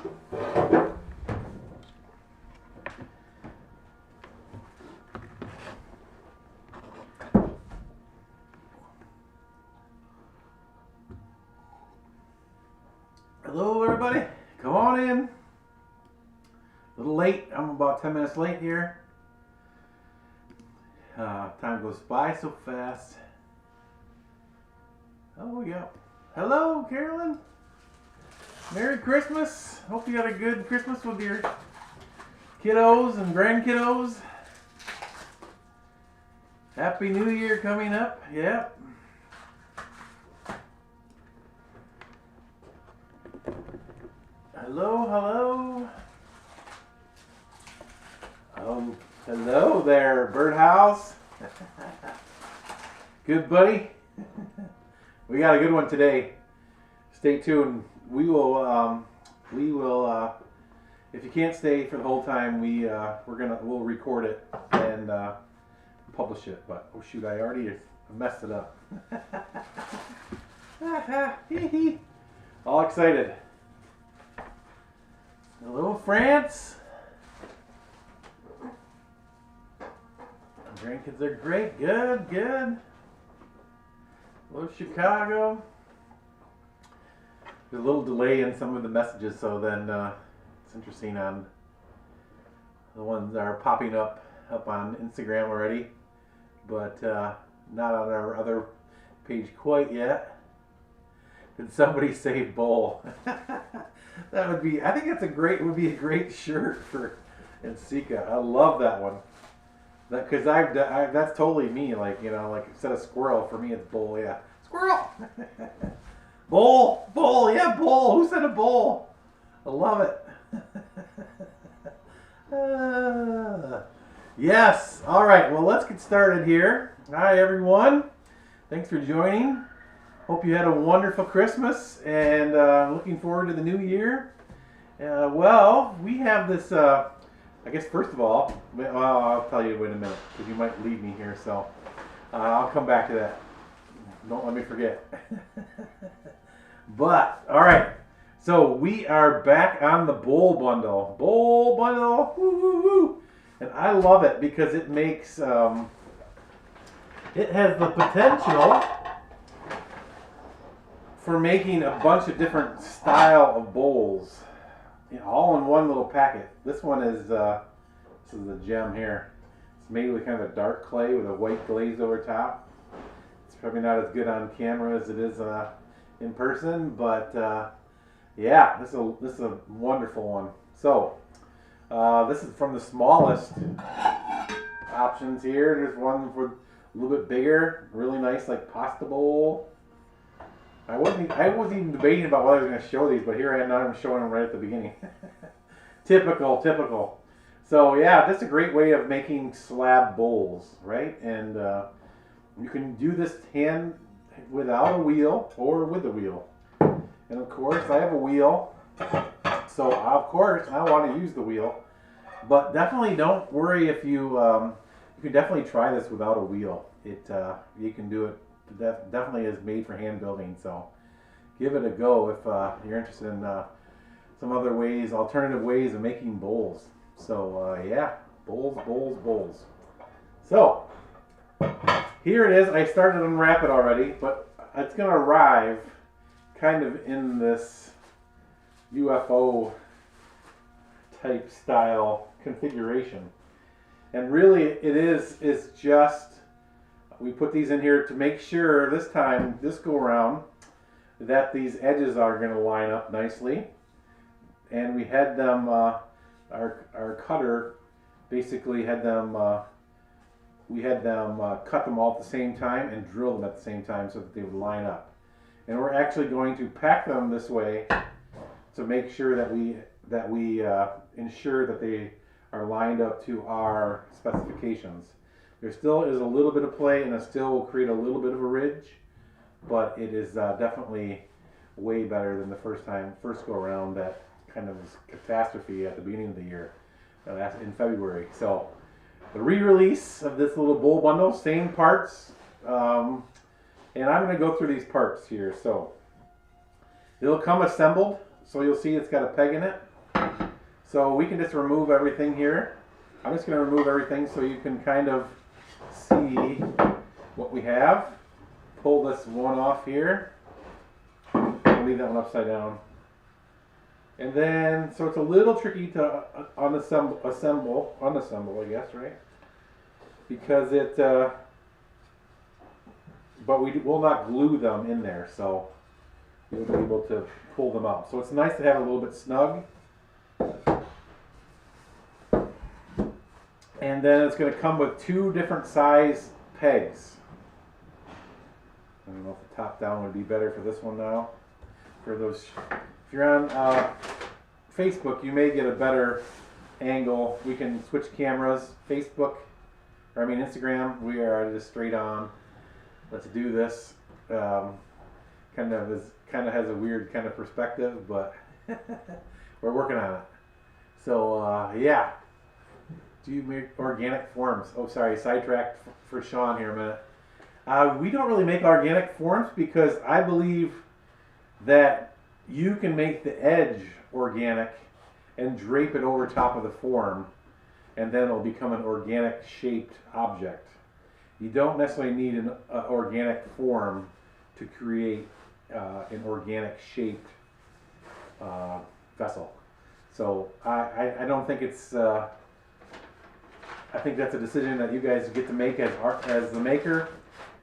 Hello everybody, come on in. A little late, I'm about 10 minutes late here. Time goes by so fast. Oh yeah. Hello Carolyn. Merry Christmas. Hope you had a good Christmas with your kiddos and grandkiddos. Happy New Year coming up. Yep. Hello, hello. Hello there, Birdhouse. Good buddy. We got a good one today. Stay tuned. We will. If you can't stay for the whole time, we'll record it and publish it. But oh shoot, I already messed it up. All excited. Hello, France. Grandkids are great. Good, good. Hello, Chicago. There's a little delay in some of the messages, so then it's interesting on the ones that are popping up on Instagram already, but not on our other page quite yet. Did somebody say bowl? That would be. I think that's would be a great shirt for Ensika. I love that one. Because that's totally me. Like like instead of squirrel, for me it's bowl. Yeah, squirrel. Bowl. Yeah, bowl. Who said a bowl? I love it. Yes. All right. Well, let's get started here. Hi, everyone. Thanks for joining. Hope you had a wonderful Christmas and looking forward to the new year. Well, we have this, I guess first of all, I'll tell you in a minute because you might leave me here, so I'll come back to that. Don't let me forget. But, all right, so we are back on the bowl bundle. Bowl bundle, woo, woo, woo. And I love it because it makes, it has the potential for making a bunch of different style of bowls, all in one little packet. This one is this is a gem here. It's made with kind of a dark clay with a white glaze over top. It's probably not as good on camera as it is in person, but yeah, this is a wonderful one. So this is from the smallest options here. There's one for a little bit bigger, really nice, like pasta bowl. I wasn't even debating about whether I was going to show these, but here I am now. I'm showing them right at the beginning. Typical. So yeah, that's a great way of making slab bowls, right? And you can do this hand without a wheel or with a wheel. And of course, I have a wheel, so of course I want to use the wheel. But definitely don't worry if you you can definitely try this without a wheel. You can do it. Definitely is made for hand building, so give it a go if you're interested in some other ways, alternative ways of making bowls. So yeah, bowls. So here it is. I started to unwrap it already, but it's going to arrive kind of in this UFO type style configuration, and really it is just. We put these in here to make sure this go around, that these edges are going to line up nicely. And we had them, our cutter basically had them, we had them cut them all at the same time and drill them at the same time so that they would line up. And we're actually going to pack them this way to make sure that we ensure that they are lined up to our specifications. There still is a little bit of play, and it still will create a little bit of a ridge, but it is definitely way better than the first go around, that kind of catastrophe at the beginning of the year, in February. So the re-release of this little bowl bundle, same parts, and I'm going to go through these parts here. So it'll come assembled, so you'll see it's got a peg in it, So we can just remove everything here. I'm just going to remove everything so you can kind of see what we have. Pull this one off here. I'll leave that one upside down. And then, so it's a little tricky to unassemble, I guess, right? Because it, but we will not glue them in there, so you'll be able to pull them out. So it's nice to have it a little bit snug. And then it's going to come with 2 different size pegs. I don't know if the top down would be better for this one now. For those, if you're on Facebook, you may get a better angle. We can switch cameras. Instagram, we are just straight on. Let's do this. Kind of has a weird kind of perspective, but we're working on it. So yeah. Do you make organic forms? Oh, sorry, sidetracked for Sean here a minute. We don't really make organic forms because I believe that you can make the edge organic and drape it over top of the form, and then it'll become an organic shaped object. You don't necessarily need an organic form to create an organic shaped vessel. So I don't think it's... I think that's a decision that you guys get to make as the maker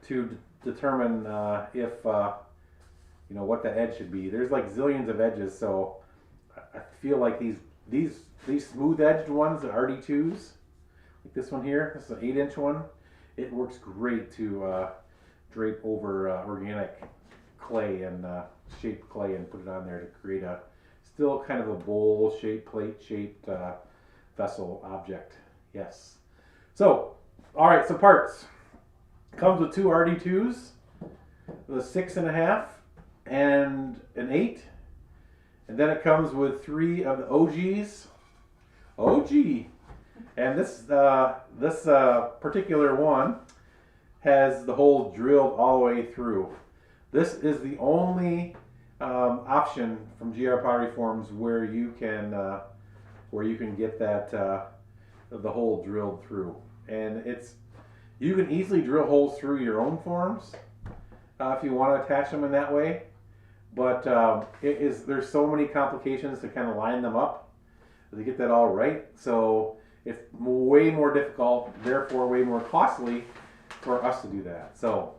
to determine if you know what the edge should be. There's like zillions of edges, so I feel like these smooth edged ones, the RD2s, like this one here, this is an 8-inch one. It works great to drape over organic clay and shaped clay and put it on there to create a still kind of a bowl shaped, plate shaped vessel object. Yes. So, all right. So parts comes with 2 RD2s, the 6.5 and an 8, and then it comes with 3 of the OGs. OG, and this particular one has the hole drilled all the way through. This is the only option from GR Pottery Forms where you can get that the hole drilled through, and you can easily drill holes through your own forms if you want to attach them in that way. But there's so many complications to kind of line them up to get that all right. So it's way more difficult, therefore way more costly for us to do that. So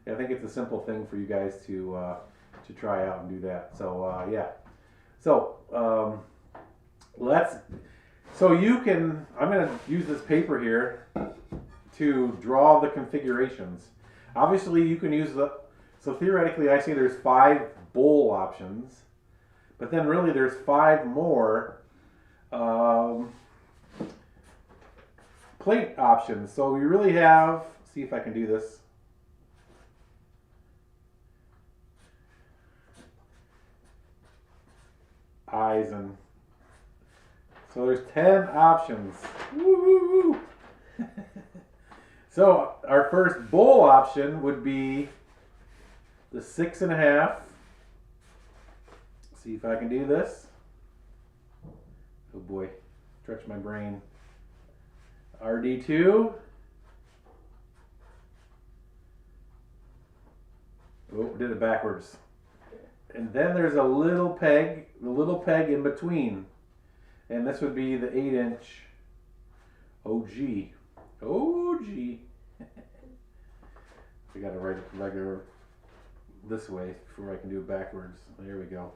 I think it's a simple thing for you guys to try out and do that. So yeah. So I'm going to use this paper here to draw the configurations. Obviously you can use so theoretically I say there's 5 bowl options, but then really there's 5 more plate options. So we really have, see if I can do this. Eyes and so there's 10 options. Woo-hoo-hoo. So our first bowl option would be the 6.5. See if I can do this. Oh boy, stretch my brain. RD2. Oh, did it backwards. And then there's a little peg in between. And this would be the 8-inch OG. OG. We got to write it regular this way before I can do it backwards. There we go.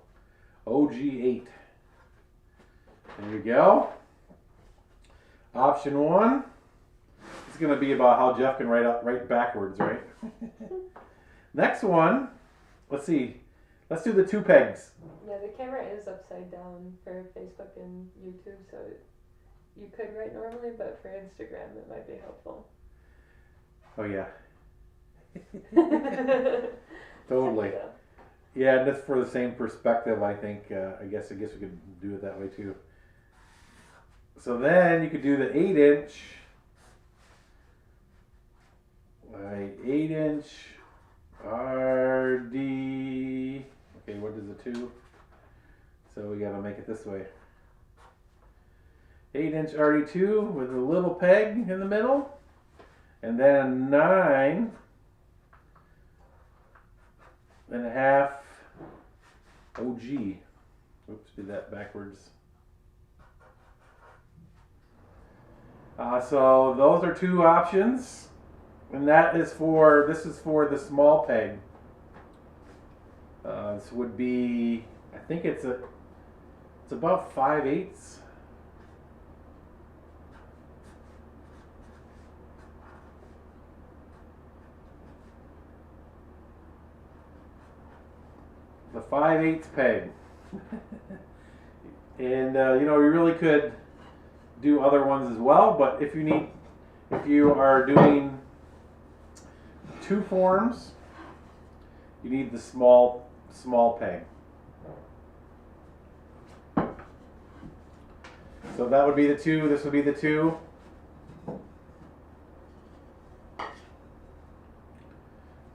OG8. There you go. Option 1. It's going to be about how Jeff can write backwards, right? Next one. Let's see. Let's do the 2 pegs. Yeah, the camera is upside down for Facebook and YouTube, so you could write normally, but for Instagram it might be helpful. Oh yeah. Totally. Yeah, and just for the same perspective, I think. I guess we could do it that way too. So then you could do the 8-inch. Right, 8-inch RD. Okay, what is the 2? So we gotta make it this way. 8-inch RD2 with a little peg in the middle, and then a 9.5 OG. Oops, did that backwards. So those are two options, and this is for the small peg. This would be, I think it's about 5/8. The 5/8 peg. And you know, you really could do other ones as well, but if you are doing two forms, you need the small peg. So that would be the two, this would be the two.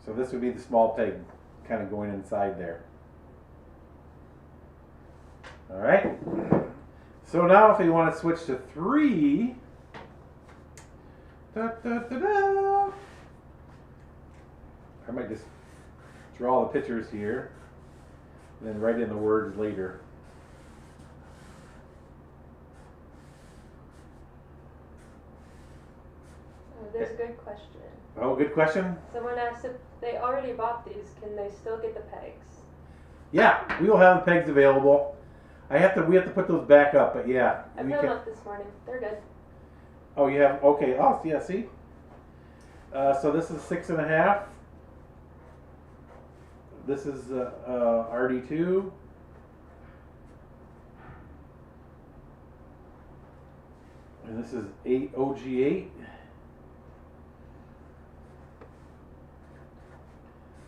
So this would be the small peg kind of going inside there. All right. So now if you want to switch to 3, I might just draw the pictures here and then write in the words later. There's a good question. Oh, good question. Someone asked if they already bought these, can they still get the pegs? Yeah, we will have the pegs available. We have to put those back up, but yeah. I put them up this morning. They're good. Oh, you have, okay. Oh, yeah, see? So this is 6.5. This is RD2. And this is 8 OG8.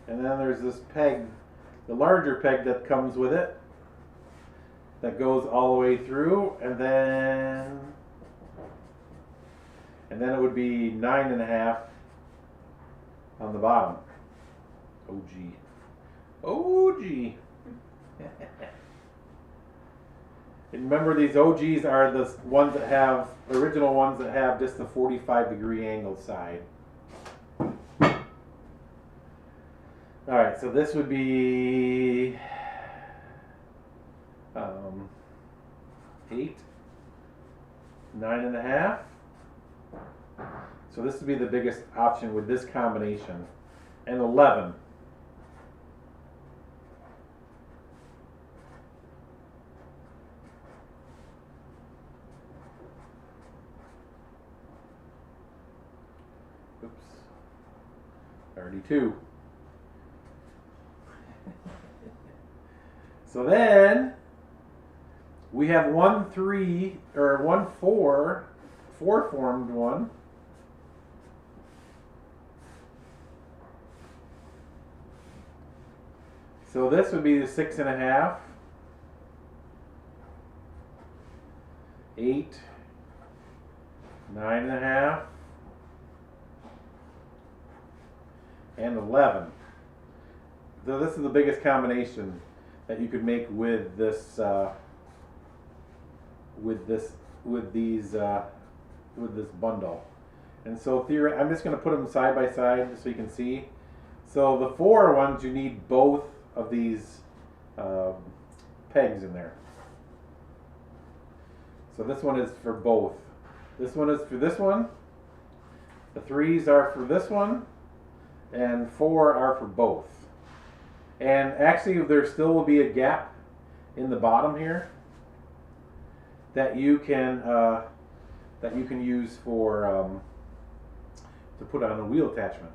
And then there's this peg, the larger peg that comes with it, that goes all the way through, and then it would be 9.5 on the bottom. OG. OG. And remember, these OGs are the ones that have, original ones that have just the 45-degree angle side. All right, so this would be 8, 9.5. So this would be the biggest option with this combination, and 11. Oops. 32. So then we have 1 3 or 1 4 formed one. So this would be the 6.5, 8, 9.5, and 11. So this is the biggest combination that you could make with this with this bundle. And so I'm just going to put them side by side so you can see. So the 4 ones, you need both of these pegs in there. So this one is for both. This one is for this one. The 3s are for this one, and 4 are for both. And actually, there still will be a gap in the bottom here that you can use for to put on a wheel attachment.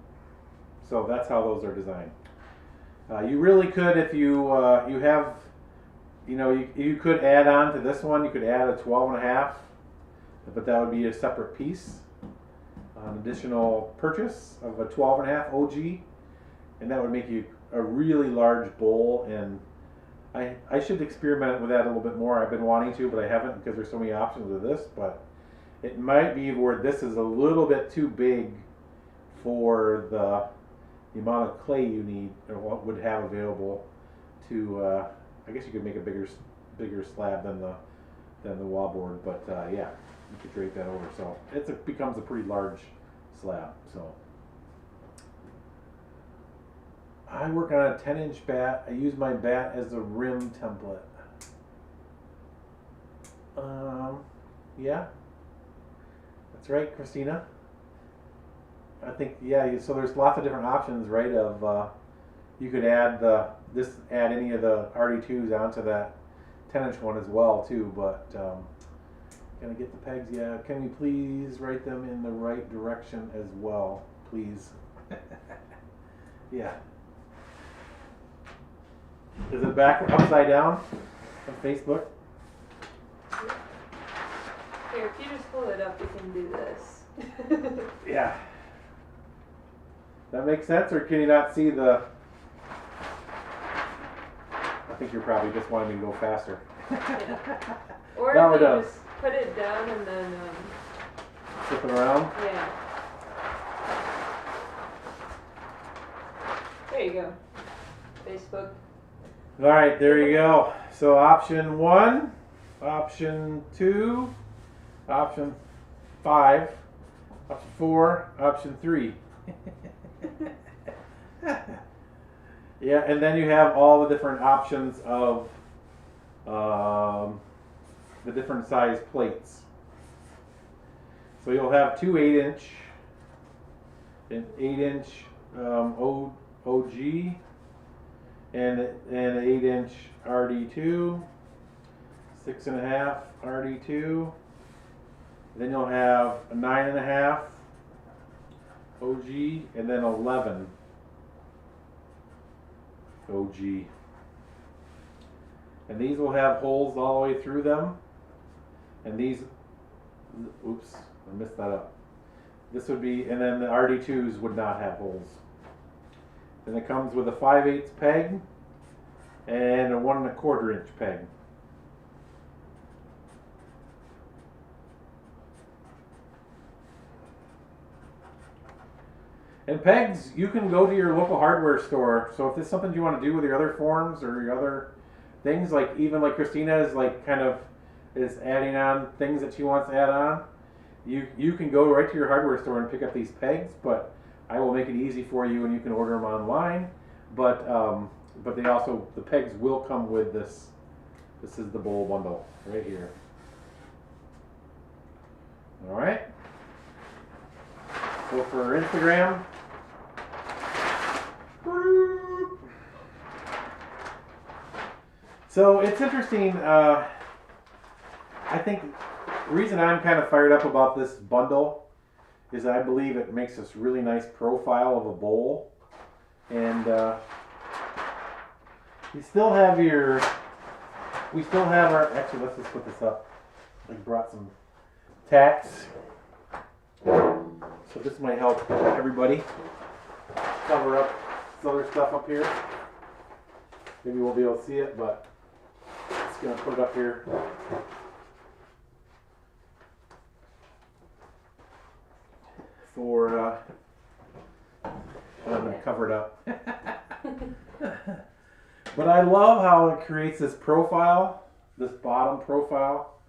So that's how those are designed. You really could, if you you have, you could add on to this one. You could add a 12.5, but that would be a separate piece, an additional purchase of a 12.5 OG, and that would make you a really large bowl. And I should experiment with that a little bit more. I've been wanting to, but I haven't because there's so many options with this. But it might be where this is a little bit too big for the amount of clay you need, or what would have available to. I guess you could make a bigger slab than the than the wallboard, but yeah, you could drape that over. So it becomes a pretty large slab. So I work on a 10-inch bat. I use my bat as a rim template. Yeah, that's right, Christina. I think, yeah, so there's lots of different options, right? Of you could add add any of the RD2s onto that 10-inch one as well too. But gonna get the pegs. Yeah, can we please write them in the right direction as well, please? Yeah. Is it back upside down on Facebook? Here, if you just hold it up, you can do this. Yeah. That makes sense, or can you not see the? I think you're probably just wanting me to go faster. Yeah. Or Now if we're you done. just put it down and then, Flip it around. yeah. There you go. Facebook. All right, there you go. So option 1, option 2, option 5, option 4, option 3. Yeah, and then you have all the different options of the different size plates. So you'll have two 8-inch, an 8-inch OG, and an 8-inch RD2, 6.5 RD2. Then you'll have a 9.5 OG, and then 11 OG. And these will have holes all the way through them. And these, oops, I messed that up. This would be, and then the RD2s would not have holes. Then it comes with a 5/8 peg and a 1.25 inch peg. And pegs, you can go to your local hardware store. So if there's something you want to do with your other forms or your other things, like even like Christina is like kind of is adding on things that she wants to add on, you can go right to your hardware store and pick up these pegs. But I will make it easy for you, and you can order them online. But they also, the pegs will come with this. This is the bowl bundle right here. All right. So for Instagram, so it's interesting. I think the reason I'm kind of fired up about this bundle is I believe it makes this really nice profile of a bowl, and we still have our. Actually, let's just put this up. I brought some tacks. So this might help everybody cover up this other stuff up here. Maybe we'll be able to see it, but just gonna put it up here. For I'm gonna cover it up. But I love how it creates this profile. This bottom profile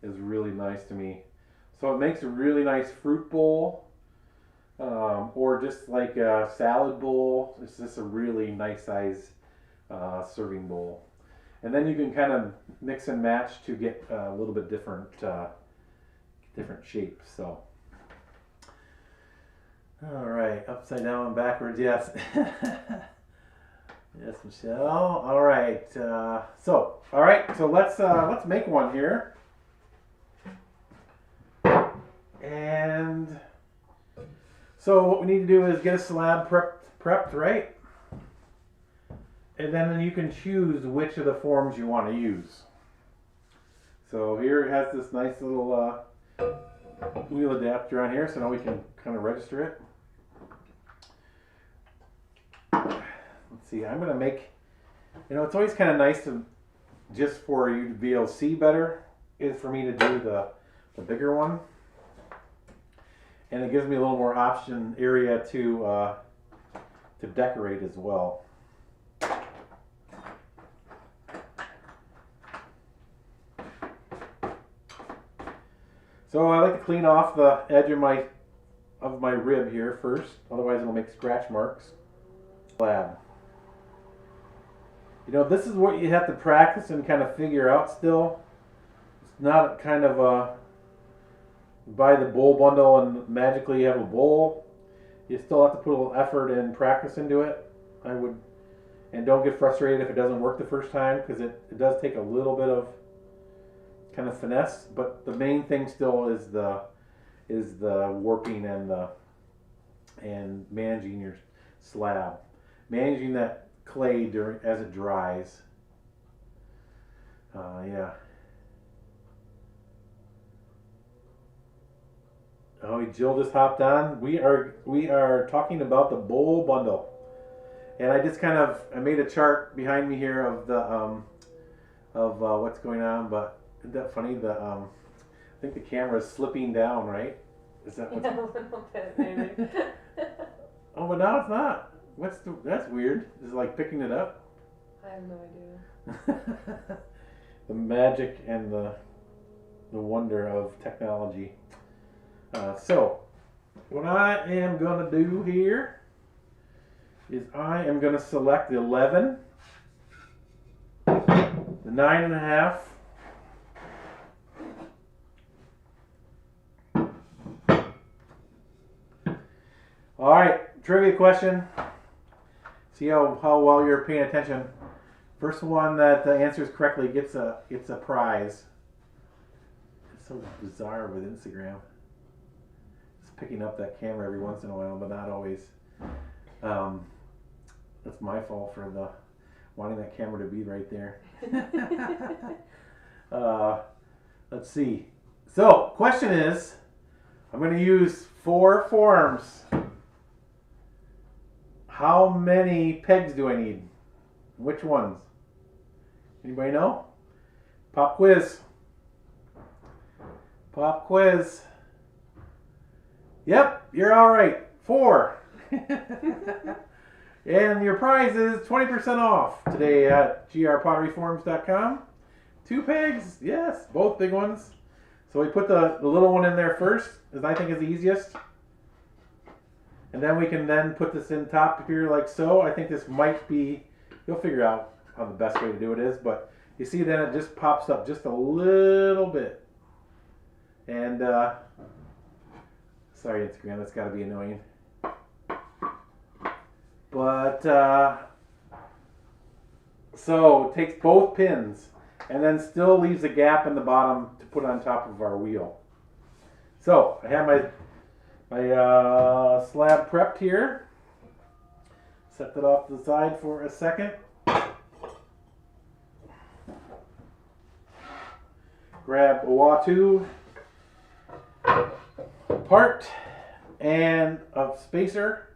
is really nice to me. So it makes a really nice fruit bowl, or just like a salad bowl. It's just a really nice size serving bowl. And then you can kind of mix and match to get a little bit different shapes. So, all right, upside down and backwards, yes. Yes, Michelle. All right. So let's make one here. And so what we need to do is get a slab prepped, right? And then you can choose which of the forms you want to use. So here it has this nice little wheel adapter on here, so now we can kind of register it. Let's see, I'm going to make, it's always kind of nice to, just for you to be able to see better, is for me to do the bigger one. And it gives me a little more option area to decorate as well. So I like to clean off the edge of my rib here first, otherwise it'll make scratch marks. Slab. You know, this is what you have to practice and kind of figure out still. It's not kind of a buy the bowl bundle and magically you have a bowl. You still have to put a little effort and practice into it. I would, and don't get frustrated if it doesn't work the first time, because it does take a little bit of kind of finesse. But the main thing still is the warping and managing your slab, managing that clay as it dries. Yeah. Oh, Jill just hopped on. We are talking about the bowl bundle, and I just I made a chart behind me here of the what's going on. But isn't that funny? I think the camera is slipping down, right? Is that what's... Yeah, a little bit maybe. Oh, but now it's not. That's weird. Is it like picking it up? I have no idea. The magic and the wonder of technology. So, what I am going to do here is I am going to select the 11, the 9.5, all right, trivia question. See how well you're paying attention. First one that answers correctly gets a prize. It's so bizarre with Instagram. Picking up that camera every once in a while, but not always. That's my fault for wanting that camera to be right there. Let's see. So, question is, I'm going to use 4 forms. How many pegs do I need? Which ones? Anybody know? Pop quiz. Pop quiz. Yep, you're all right. 4. And your prize is 20% off today at grpotteryforms.com. 2 pegs, yes, both big ones. So we put the little one in there first, as I think is the easiest. And then we can then put this in top here like so. I think this might be, you'll figure out how the best way to do it is, but you see then it just pops up just a little bit. And sorry, Instagram, that's got to be annoying. But, so it takes both pins and then still leaves a gap in the bottom to put on top of our wheel. So, I have my slab prepped here. Set that off to the side for a second. Grab a Watu part and a spacer,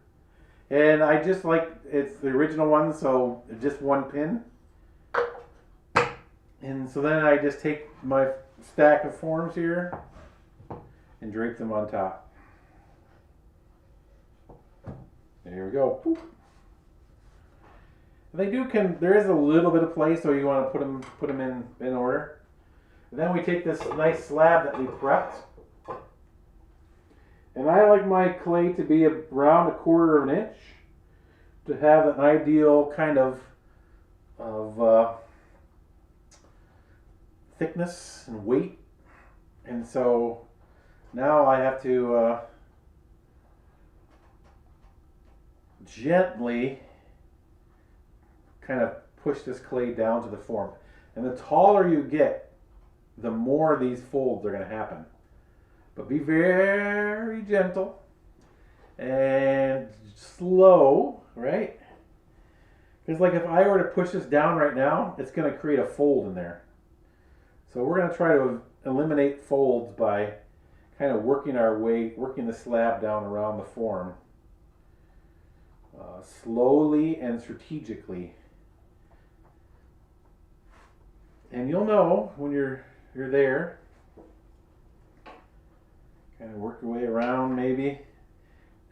and I just like, it's the original one, so just 1 pin. And so then I just take my stack of forms here and drape them on top. There we go. Boop. They there is a little bit of play, so you want to put them in order. And then we take this nice slab that we prepped. And I like my clay to be around 1/4 inch to have an ideal kind of thickness and weight. And so now I have to gently kind of push this clay down to the form. And the taller you get, the more these folds are going to happen. But be very gentle and slow, right? Because like if I were to push this down right now, it's going to create a fold in there. So we're going to try to eliminate folds by kind of working the slab down around the form. Slowly and strategically. And you'll know when you're there. Kind of work your way around maybe.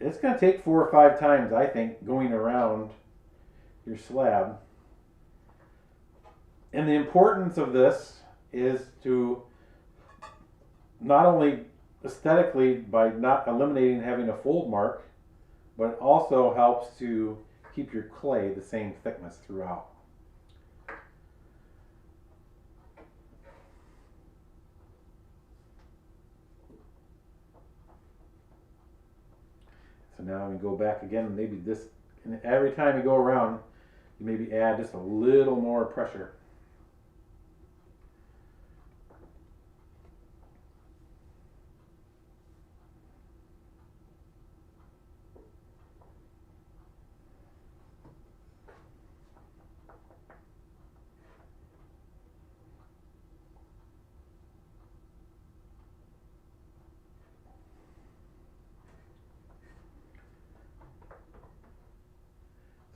It's going to take 4 or 5 times, I think, going around your slab. And the importance of this is to not only aesthetically by not eliminating having a fold mark, but it also helps to keep your clay the same thickness throughout. So now we go back again, and maybe this, and every time you go around, you maybe add just a little more pressure.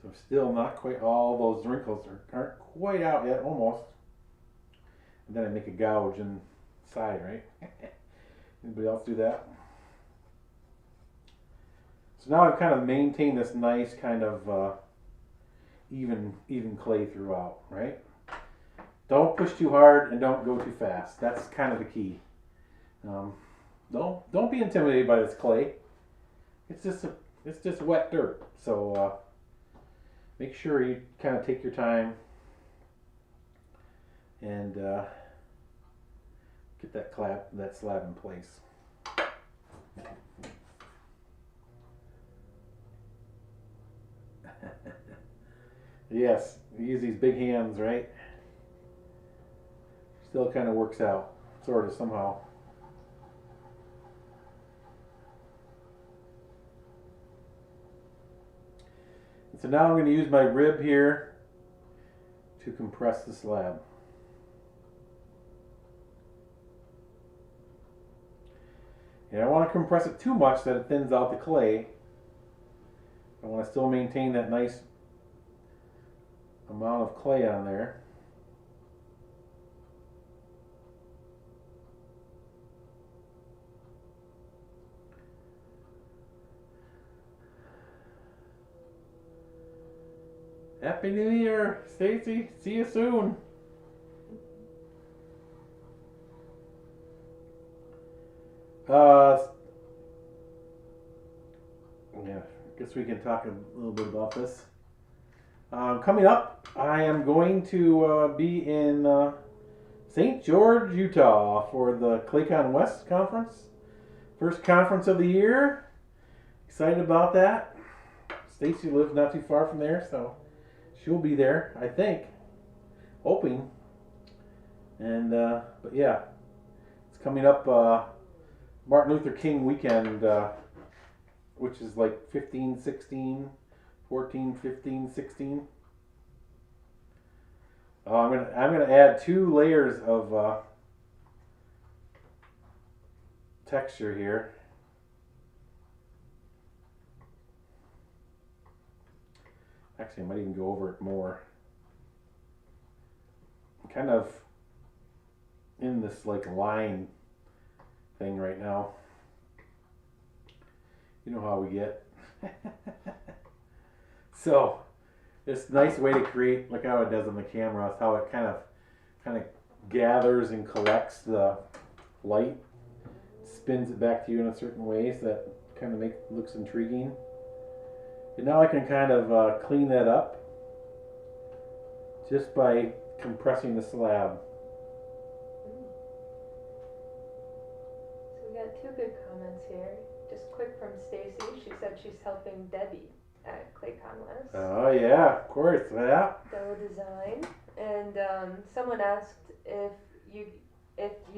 So still not quite, all those wrinkles aren't quite out yet, almost. And then I make a gouge inside, right? Anybody else do that? So now I've kind of maintained this nice kind of even clay throughout, right? Don't push too hard and don't go too fast. That's kind of the key. Don't be intimidated by this clay. It's just wet dirt. So make sure you kind of take your time and get that slab in place. Yes, you use these big hands, right? Still kind of works out, sort of, somehow. And so now I'm going to use my rib here to compress the slab. And I don't want to compress it too much that it thins out the clay. I want to still maintain that nice amount of clay on there. Happy New Year, Stacy. See you soon. Yeah, I guess we can talk a little bit about this. Coming up, I am going to be in St. George, Utah for the ClayCon West conference. First conference of the year. Excited about that. Stacy lives not too far from there, so she'll be there, I think. Hoping. And, but yeah, it's coming up Martin Luther King weekend, which is like 15, 16, 14, 15, 16. I'm gonna add 2 layers of texture here. Actually, I might even go over it more. I'm kind of in this like line thing right now. You know how we get. So this nice way to create, like how it does on the camera, is how it kind of gathers and collects the light, spins it back to you in a certain ways that kind of looks intriguing. And now I can kind of clean that up just by compressing the slab. So we got 2 good comments here. Just quick from Stacy. She said she's helping Debbie at ClayCon West. Oh yeah, of course, yeah. Dough design. And someone asked if you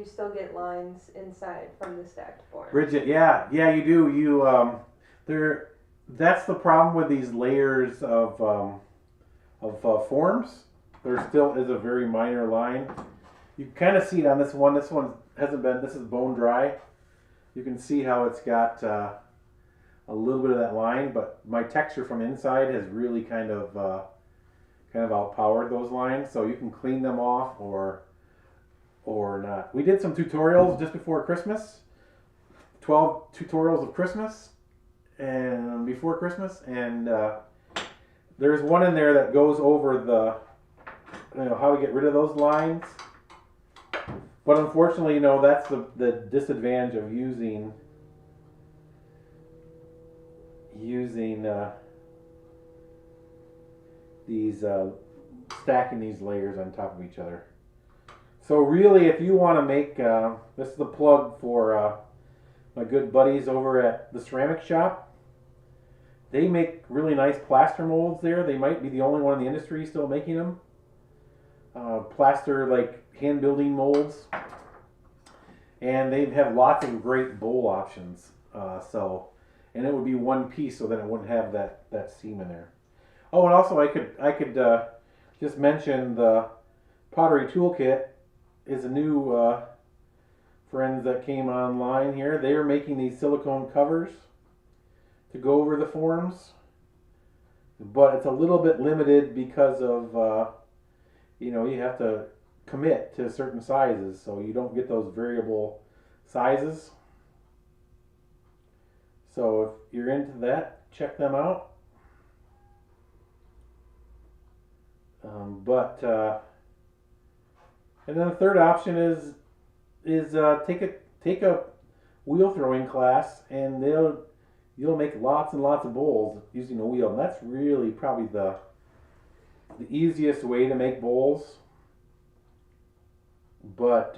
still get lines inside from the stacked form. Bridget, yeah, you do. You that's the problem with these layers of forms. There still is a very minor line. You kind of see it on this one. This one hasn't been. This is bone dry. You can see how it's got a little bit of that line, but my texture from inside has really kind of outpowered those lines. So you can clean them off or not. We did some tutorials just before Christmas. 12 tutorials of Christmas and before Christmas, and there's one in there that goes over the how to get rid of those lines But unfortunately, you know, that's the disadvantage of using these stacking these layers on top of each other. So really, if you want to make this is the plug for my good buddies over at the ceramic shop. They make really nice plaster molds there. They might be the only one in the industry still making them. Plaster like hand building molds, and they have lots of great bowl options. And it would be one piece, so that it wouldn't have that seam in there. Oh, and also I could just mention the Pottery Toolkit is a new friends that came online here. They are making these silicone covers to go over the forms, but it's a little bit limited because of you know, you have to commit to certain sizes, so you don't get those variable sizes. So if you're into that, check them out. And then the third option is take a wheel throwing class, and you'll make lots and lots of bowls using a wheel, and that's really probably the easiest way to make bowls. But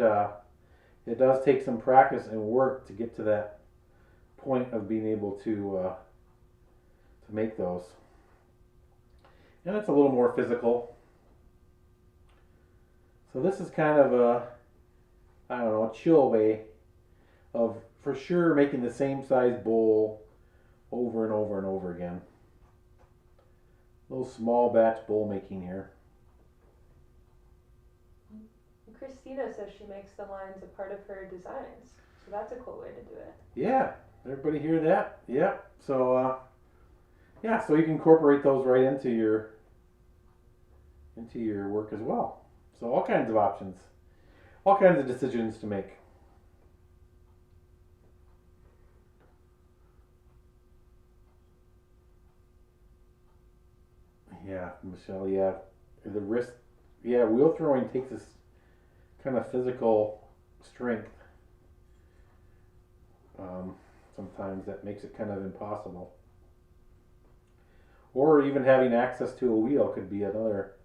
it does take some practice and work to get to that point of being able to make those, and it's a little more physical. So this is kind of I don't know, a chill way of for sure making the same size bowl over and over and over again. A little small batch bowl making here. Christina says she makes the lines a part of her designs, so that's a cool way to do it. Yeah, everybody hear that? Yeah. So yeah, so you can incorporate those right into your work as well. So all kinds of options, all kinds of decisions to make. Yeah, Michelle. Yeah, the wrist. Yeah, wheel throwing takes this kind of physical strength. Sometimes that makes it kind of impossible. Or even having access to a wheel could be another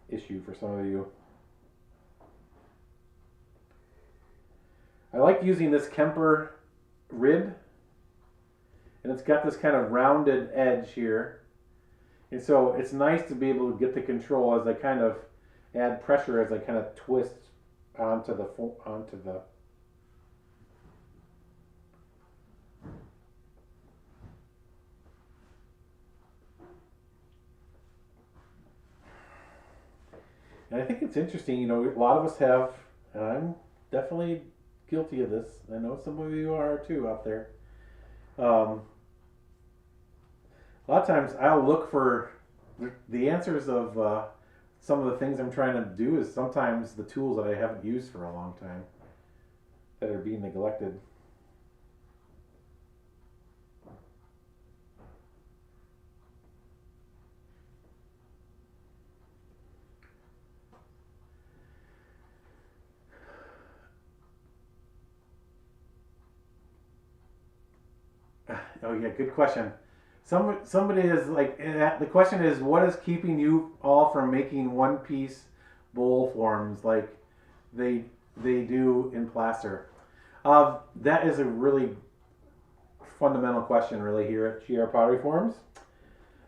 issue for some of you. I like using this Kemper rib, and it's got this kind of rounded edge here, and so it's nice to be able to get the control as I kind of add pressure as I kind of twist onto the And I think it's interesting, you know, a lot of us have, and I'm definitely guilty of this. I know some of you are too out there. A lot of times I'll look for the answers of some of the things I'm trying to do is sometimes the tools that I haven't used for a long time that are being neglected. Oh yeah, good question. Somebody is like, the question is, what is keeping you all from making one piece bowl forms like they do in plaster? That is a really fundamental question, really, here at GR Pottery Forms.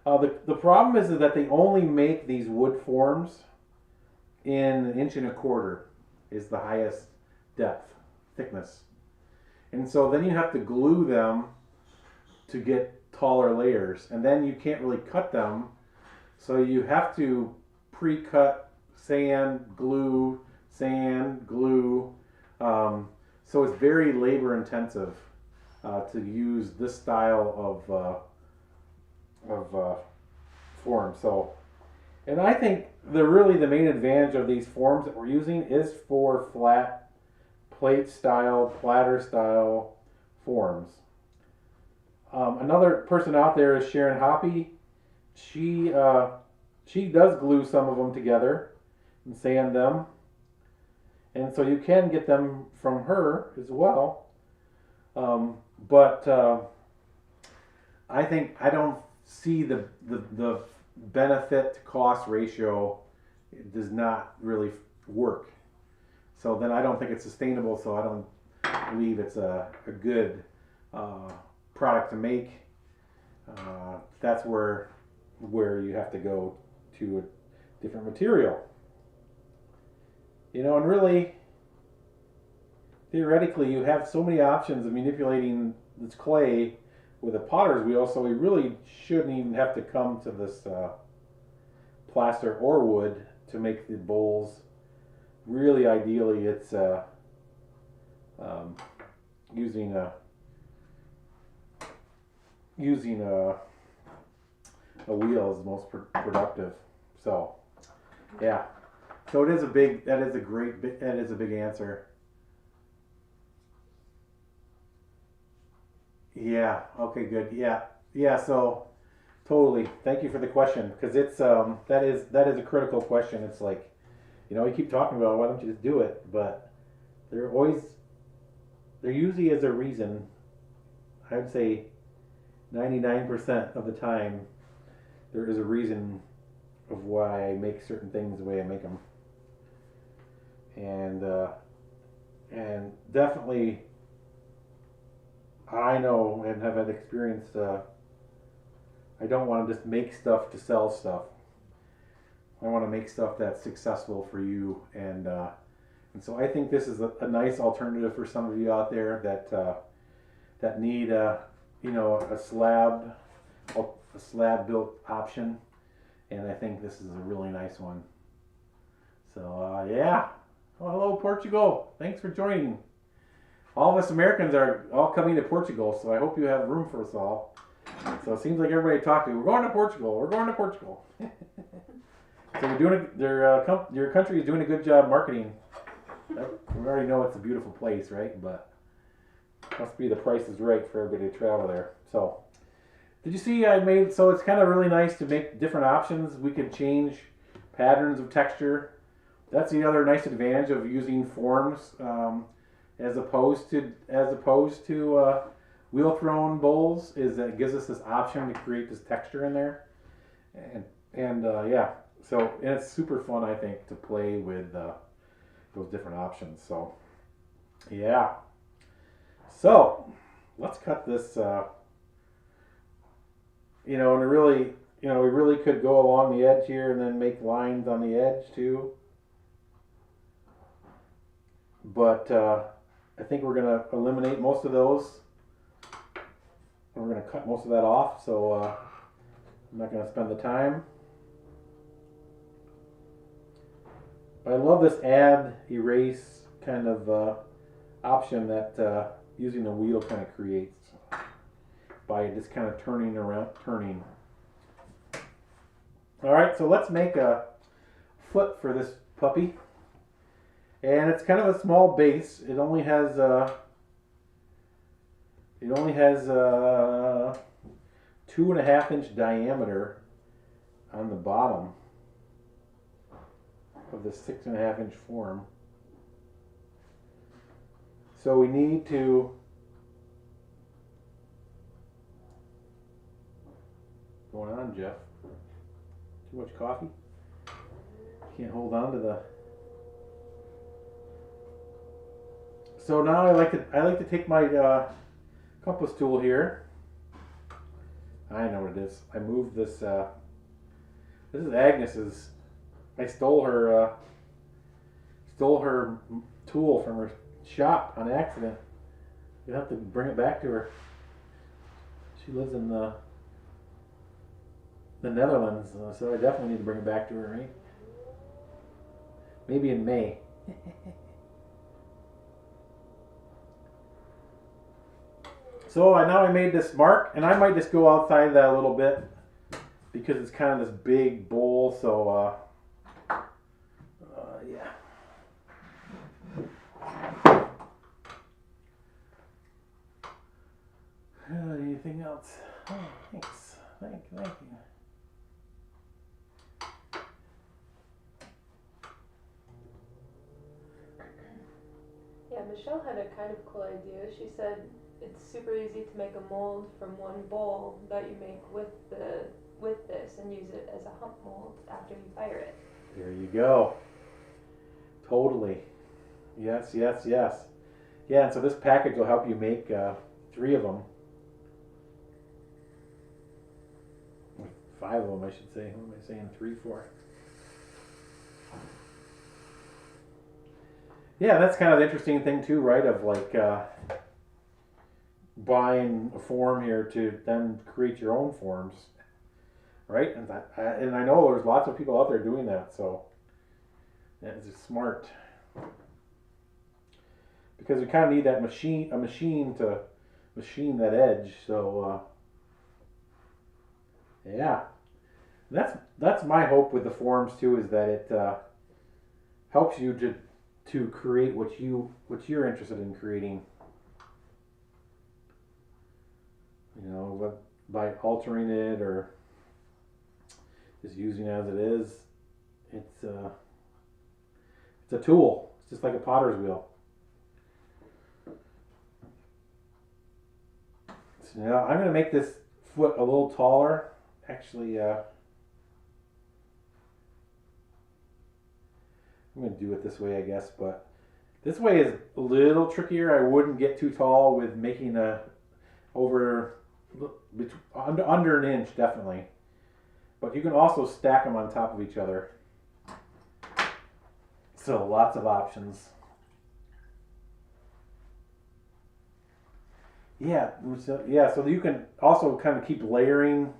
The problem is that they only make these wood forms in 1.25 inches is the highest depth, thickness. And so then you have to glue them to get taller layers, and then you can't really cut them, so you have to pre-cut sand, glue, so it's very labor intensive to use this style of form. So, and I think the main advantage of these forms that we're using is for flat plate style, platter style forms. Another person out there is Sharon Hoppy. She does glue some of them together and sand them. and so you can get them from her as well. But I think I don't see the benefit to cost ratio. It does not really work. So then I don't think it's sustainable. So I don't believe it's a good product to make. That's where you have to go to a different material. You know, and really, theoretically, you have so many options of manipulating this clay with a potter's wheel, so we really shouldn't even have to come to this plaster or wood to make the bowls. Really, ideally, it's using a wheel is the most productive. So, yeah. So it is a big. That is a great. That is a big answer. Yeah. Okay. Good. Yeah. Yeah. So totally. Thank you for the question because it's that is a critical question. It's like, you know, you keep talking about why don't you just do it, but there usually is a reason. I would say 99% of the time there is a reason of why I make certain things the way I make them, and definitely I know and have had experience. I don't want to just make stuff to sell stuff. I want to make stuff that's successful for you, and so I think this is a nice alternative for some of you out there that need you know, a slab built option, and I think this is a really nice one. So yeah, well, hello Portugal, thanks for joining. All of us Americans are all coming to Portugal, so I hope you have room for us all. So it seems like everybody talked to, we're going to Portugal, we're going to Portugal. So you're doing your country is doing a good job marketing. We already know it's a beautiful place, right? But must be the price is right for everybody to travel there. So did you see I made, so it's kind of really nice to make different options. We can change patterns of texture. That's the other nice advantage of using forms as opposed to wheel thrown bowls, is that it gives us this option to create this texture in there. And yeah, so and it's super fun, I think, to play with those different options. So yeah, so let's cut this. You know, and really, you know, we really could go along the edge here and then make lines on the edge too. But I think we're going to eliminate most of those. We're going to cut most of that off, so I'm not going to spend the time. But I love this add, erase kind of option that using the wheel kind of creates by just kind of turning. All right, so let's make a foot for this puppy. And it's kind of a small base. It only has 2.5 inch diameter on the bottom of the 6.5 inch form. So we need to what's going on, Jeff? Too much coffee? Can't hold on to the. So now I like to take my compass tool here. I know what it is. I moved this. This is Agnes's. I stole her tool from her shop on accident. You have to bring it back to her. She lives in the Netherlands, so I definitely need to bring it back to her, right? Maybe in May. So now I made this mark, and I might just go outside that a little bit because it's kind of this big bowl. So yeah. Anything else? Oh, thanks. Thank you. Michelle had a kind of cool idea. She said it's super easy to make a mold from one bowl that you make with this and use it as a hump mold after you fire it. There you go. Totally. Yes, yes, yes. Yeah, and so this package will help you make 3 of them. 5 of them, I should say. What am I saying 3 for? Yeah, that's kind of the interesting thing too, right? Of like buying a form here to then create your own forms, right? And I know there's lots of people out there doing that, so it's smart because we kind of need that machine to machine that edge. So yeah, that's my hope with the forms too, is that it helps you to create what you're interested in creating. You know, but by altering it or just using it as it is, it's a tool. It's just like a potter's wheel. So now I'm going to make this foot a little taller. Actually, I'm going to do it this way, I guess, but this way is a little trickier. I wouldn't get too tall with making under an inch, definitely. But you can also stack them on top of each other. So lots of options. Yeah, so you can also kind of keep layering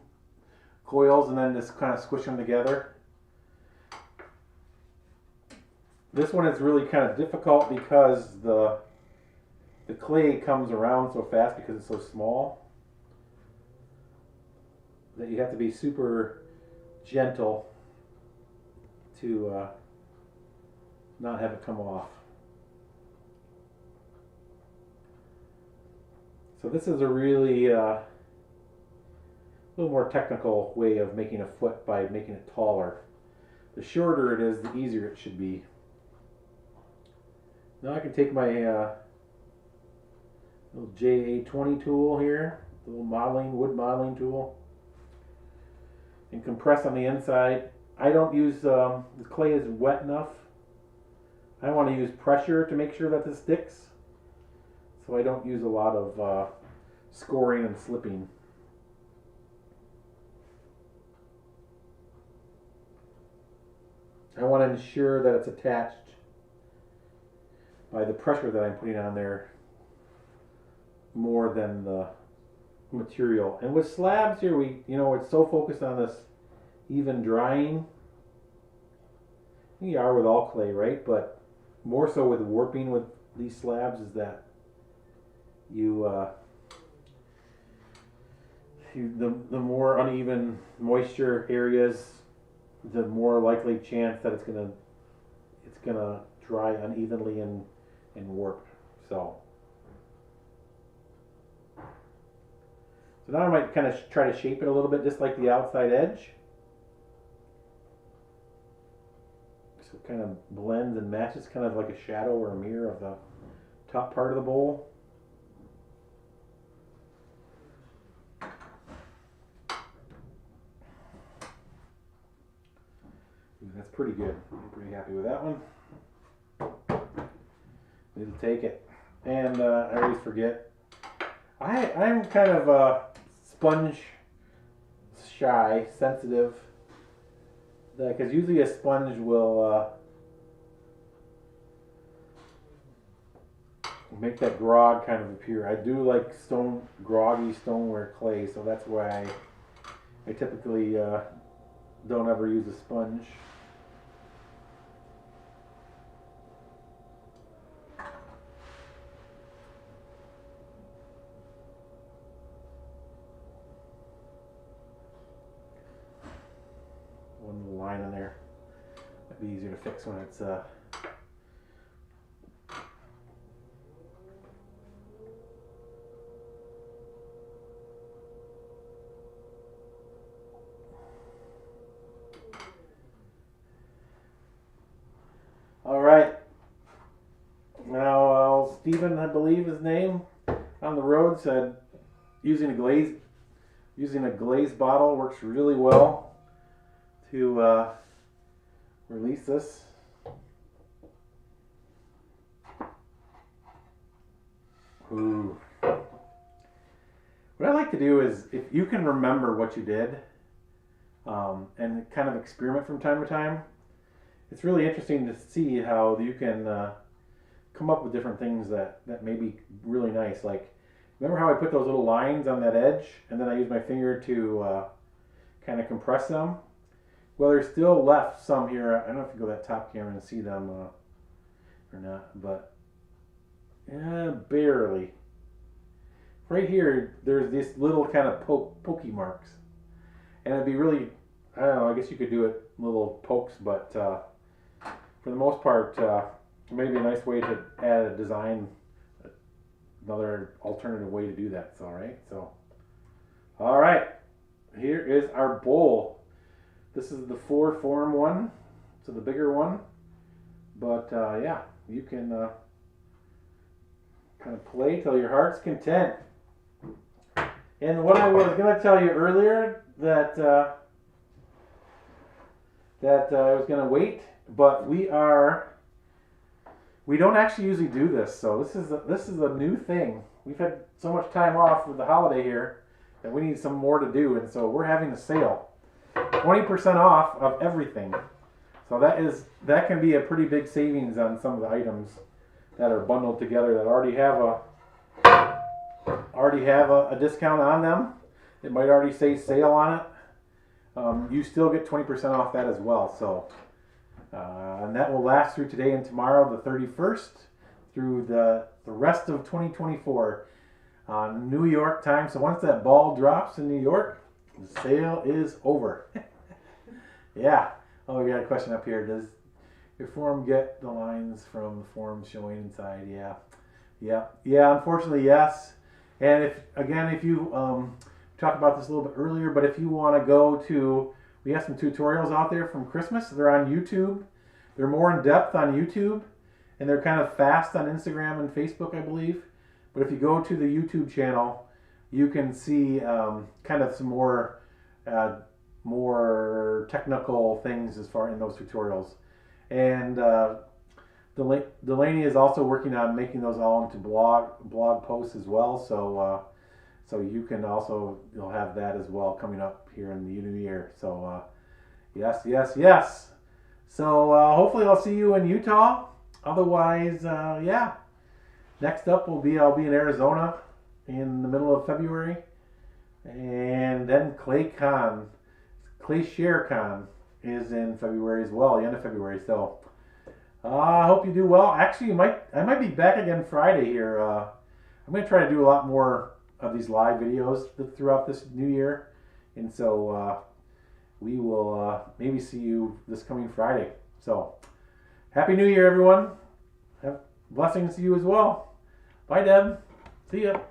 coils and then just kind of squish them together. This one is really kind of difficult because the clay comes around so fast because it's so small that you have to be super gentle to not have it come off. So this is a really little more technical way of making a foot by making it taller. The shorter it is, the easier it should be. Now I can take my little JA20 tool here, the little wood modeling tool, and compress on the inside. I don't use, the clay is wet enough. I want to use pressure to make sure that this sticks. So I don't use a lot of scoring and slipping. I want to ensure that it's attached by the pressure that I'm putting on there more than the material. And with slabs here, it's so focused on this even drying. You are with all clay, right? But more so with warping with these slabs is that the more uneven moisture areas, the more likely chance that it's gonna dry unevenly and warp. So now I might kind of try to shape it a little bit, just like the outside edge. So it kind of blends and matches, kind of like a shadow or a mirror of the top part of the bowl. That's pretty good. I'm pretty happy with that one. It'll take it. And I always forget. I'm kind of sponge shy, sensitive. Because usually a sponge will make that grog kind of appear. I do like groggy stoneware clay, so that's why I typically don't ever use a sponge. One little line in there. Might be easier to fix when it's all right. Now I'll Stephen, I believe his name, on the road said using a glaze bottle works really well to release this. Ooh. What I like to do is, if you can remember what you did, and kind of experiment from time to time, it's really interesting to see how you can come up with different things that may be really nice. Like, remember how I put those little lines on that edge, and then I use my finger to kind of compress them? Well, there's still left some here. I don't know if you go to that top camera and see them or not, but yeah, barely. Right here, there's this little kind of pokey marks. And it'd be really, I don't know, I guess you could do it little pokes, but for the most part, maybe a nice way to add a design, another alternative way to do that. So, all right, here is our bowl. This is the 4-form one, so the bigger one. But yeah, you can kind of play till your heart's content. And what I was going to tell you earlier, that I was going to wait, but we don't actually usually do this, so this is a new thing. We've had so much time off with the holiday here that we need some more to do, and so we're having a sale, 20% off of everything. So that can be a pretty big savings on some of the items that are bundled together that already have a discount on them. It might already say sale on it. You still get 20% off that as well. So, and that will last through today and tomorrow, the 31st, through the rest of 2024 on New York time. So once that ball drops in New York, the sale is over. Yeah. Oh, we got a question up here. Does your form get the lines from the form showing inside? Yeah. Unfortunately, yes. And if you talked about this a little bit earlier, but if you want to go to, we have some tutorials out there from Christmas. They're on YouTube. They're more in depth on YouTube, and they're kind of fast on Instagram and Facebook, I believe. But if you go to the YouTube channel, you can see kind of some more technical things as far in those tutorials. And Delaney is also working on making those all into blog posts as well. So you can also, you'll have that as well coming up here in the new year. So yes. So hopefully I'll see you in Utah. Otherwise, yeah. Next up I'll be in Arizona in the middle of February, and then ClayShare Con is in February as well, the end of February. So I hope you do well. Actually, I might be back again Friday here. I'm going to try to do a lot more of these live videos throughout this new year, and so we will maybe see you this coming Friday. So Happy New Year, everyone. Have blessings to you as well. Bye, Deb. See ya.